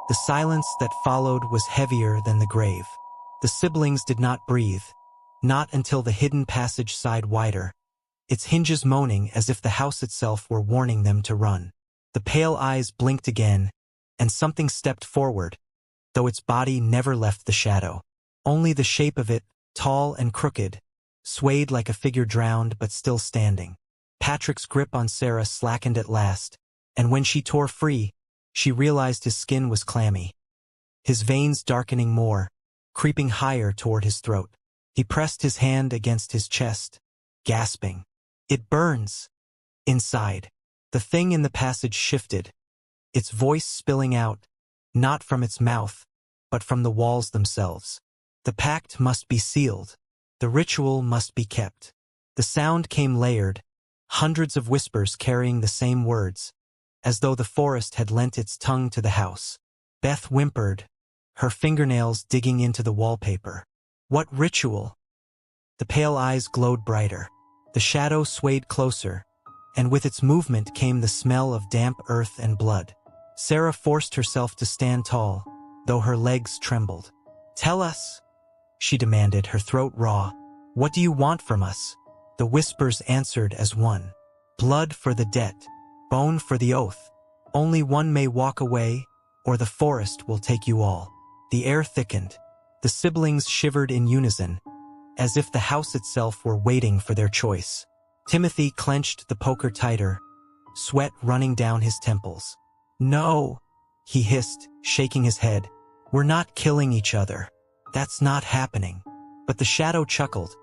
The silence that followed was heavier than the grave. The siblings did not breathe, not until the hidden passage sighed wider, its hinges moaning as if the house itself were warning them to run. The pale eyes blinked again, and something stepped forward, though its body never left the shadow. Only the shape of it, tall and crooked, swayed like a figure drowned but still standing. Patrick's grip on Sarah slackened at last, and when she tore free, she realized his skin was clammy, his veins darkening more, creeping higher toward his throat. He pressed his hand against his chest, gasping. "It burns!" Inside, the thing in the passage shifted, its voice spilling out, not from its mouth, but from the walls themselves. The pact must be sealed. The ritual must be kept. The sound came layered, hundreds of whispers carrying the same words, as though the forest had lent its tongue to the house. Beth whimpered, her fingernails digging into the wallpaper. "What ritual?" The pale eyes glowed brighter. The shadow swayed closer, and with its movement came the smell of damp earth and blood. Sarah forced herself to stand tall, though her legs trembled. "Tell us," she demanded, her throat raw. "What do you want from us?" The whispers answered as one. "Blood for the debt, bone for the oath. Only one may walk away, or the forest will take you all." The air thickened. The siblings shivered in unison, as if the house itself were waiting for their choice. Timothy clenched the poker tighter, sweat running down his temples. "No," he hissed, shaking his head. "We're not killing each other. That's not happening." But the shadow chuckled,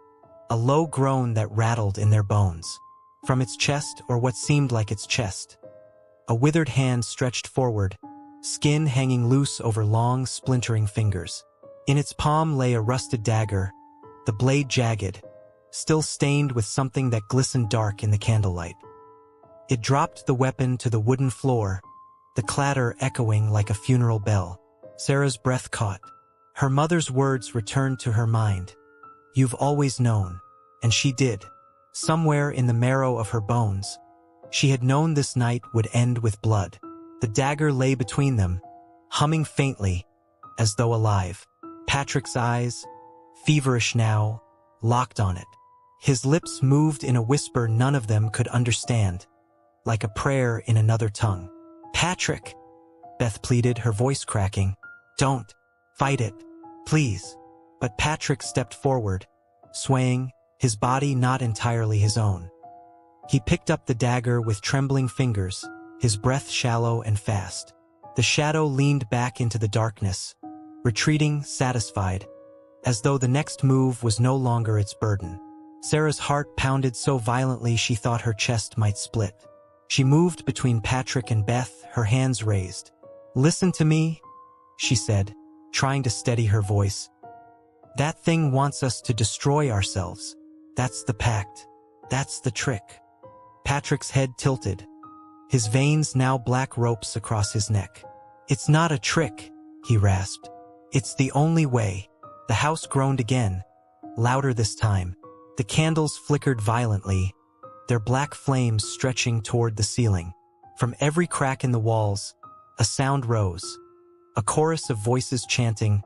a low groan that rattled in their bones. From its chest, or what seemed like its chest, a withered hand stretched forward, skin hanging loose over long, splintering fingers. In its palm lay a rusted dagger, the blade jagged, still stained with something that glistened dark in the candlelight. It dropped the weapon to the wooden floor, the clatter echoing like a funeral bell. Sarah's breath caught. Her mother's words returned to her mind. "You've always known." And she did. Somewhere in the marrow of her bones, she had known this night would end with blood. The dagger lay between them, humming faintly, as though alive. Patrick's eyes, feverish now, locked on it. His lips moved in a whisper none of them could understand, like a prayer in another tongue. "Patrick," Beth pleaded, her voice cracking. "Don't fight it, please." But Patrick stepped forward, swaying, his body not entirely his own. He picked up the dagger with trembling fingers, his breath shallow and fast. The shadow leaned back into the darkness, retreating, satisfied, as though the next move was no longer its burden. Sarah's heart pounded so violently she thought her chest might split. She moved between Patrick and Beth, her hands raised. "Listen to me," she said, trying to steady her voice. "That thing wants us to destroy ourselves. That's the pact. That's the trick." Patrick's head tilted, his veins now black ropes across his neck. "It's not a trick," he rasped. "It's the only way." The house groaned again, louder this time. The candles flickered violently, their black flames stretching toward the ceiling. From every crack in the walls, a sound rose, a chorus of voices chanting,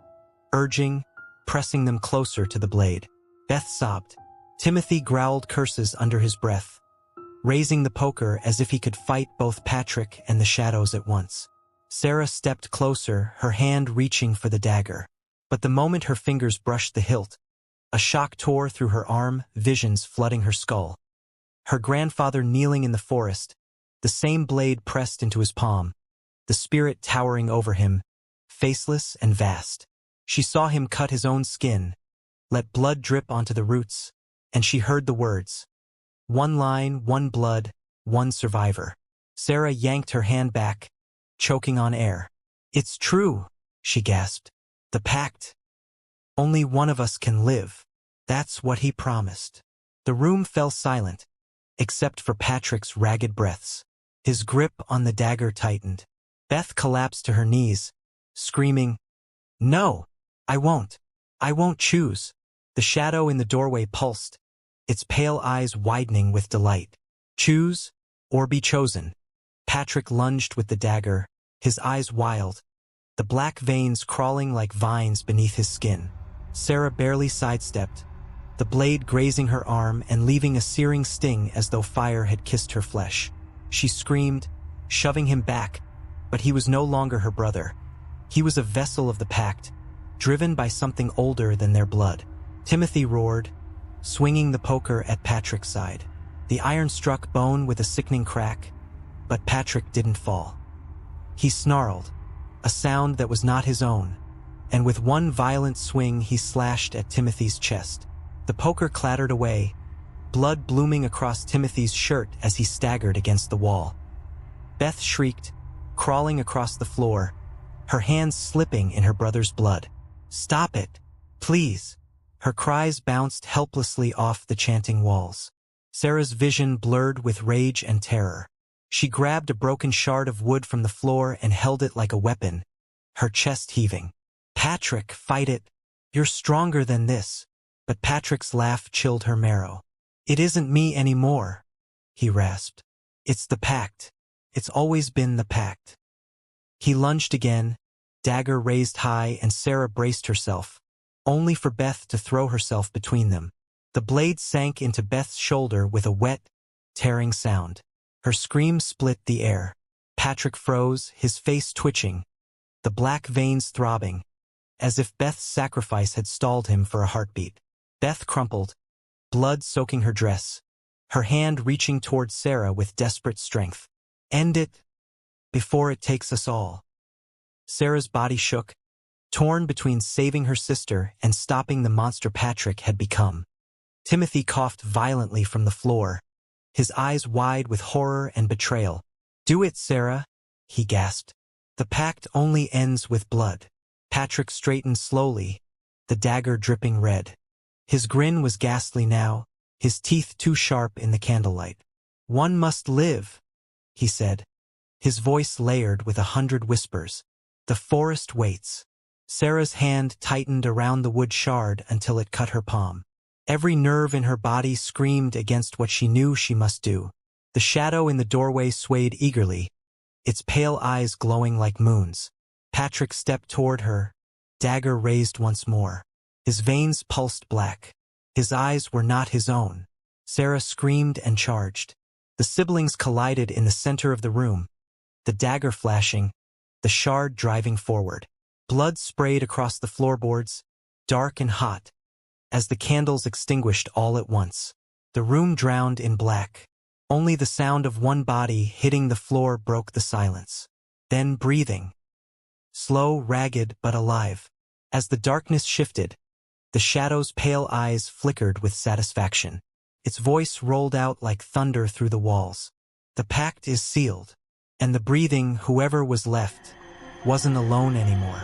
urging, pressing them closer to the blade. Beth sobbed. Timothy growled curses under his breath, raising the poker as if he could fight both Patrick and the shadows at once. Sarah stepped closer, her hand reaching for the dagger. But the moment her fingers brushed the hilt, a shock tore through her arm, visions flooding her skull. Her grandfather kneeling in the forest, the same blade pressed into his palm, the spirit towering over him, faceless and vast. She saw him cut his own skin, let blood drip onto the roots, and she heard the words. One line, one blood, one survivor. Sarah yanked her hand back, choking on air. "It's true," she gasped. "The pact. Only one of us can live. That's what he promised." The room fell silent, except for Patrick's ragged breaths. His grip on the dagger tightened. Beth collapsed to her knees, screaming, "No, I won't. I won't choose." The shadow in the doorway pulsed, its pale eyes widening with delight. "Choose, or be chosen." Patrick lunged with the dagger, his eyes wild, the black veins crawling like vines beneath his skin. Sarah barely sidestepped, the blade grazing her arm and leaving a searing sting as though fire had kissed her flesh. She screamed, shoving him back, but he was no longer her brother. He was a vessel of the pact, driven by something older than their blood. Timothy roared, swinging the poker at Patrick's side. The iron struck bone with a sickening crack, but Patrick didn't fall. He snarled, a sound that was not his own, and with one violent swing he slashed at Timothy's chest. The poker clattered away, blood blooming across Timothy's shirt as he staggered against the wall. Beth shrieked, crawling across the floor, her hands slipping in her brother's blood. "Stop it, please." Her cries bounced helplessly off the chanting walls. Sarah's vision blurred with rage and terror. She grabbed a broken shard of wood from the floor and held it like a weapon, her chest heaving. "Patrick, fight it. You're stronger than this." But Patrick's laugh chilled her marrow. "It isn't me anymore," he rasped. "It's the pact. It's always been the pact." He lunged again, dagger raised high, and Sarah braced herself, only for Beth to throw herself between them. The blade sank into Beth's shoulder with a wet, tearing sound. Her scream split the air. Patrick froze, his face twitching, the black veins throbbing, as if Beth's sacrifice had stalled him for a heartbeat. Beth crumpled, blood soaking her dress, her hand reaching toward Sarah with desperate strength. "End it, before it takes us all." Sarah's body shook, torn between saving her sister and stopping the monster Patrick had become. Timothy coughed violently from the floor, his eyes wide with horror and betrayal. "Do it, Sarah," he gasped. "The pact only ends with blood." Patrick straightened slowly, the dagger dripping red. His grin was ghastly now, his teeth too sharp in the candlelight. "One must live," he said, his voice layered with 100 whispers. "The forest waits." Sarah's hand tightened around the wood shard until it cut her palm. Every nerve in her body screamed against what she knew she must do. The shadow in the doorway swayed eagerly, its pale eyes glowing like moons. Patrick stepped toward her, dagger raised once more. His veins pulsed black. His eyes were not his own. Sarah screamed and charged. The siblings collided in the center of the room, the dagger flashing, the shard driving forward. Blood sprayed across the floorboards, dark and hot, as the candles extinguished all at once. The room drowned in black. Only the sound of one body hitting the floor broke the silence. Then breathing. Slow, ragged, but alive. As the darkness shifted, the shadow's pale eyes flickered with satisfaction. Its voice rolled out like thunder through the walls. "The pact is sealed." And the breathing, whoever was left, wasn't alone anymore.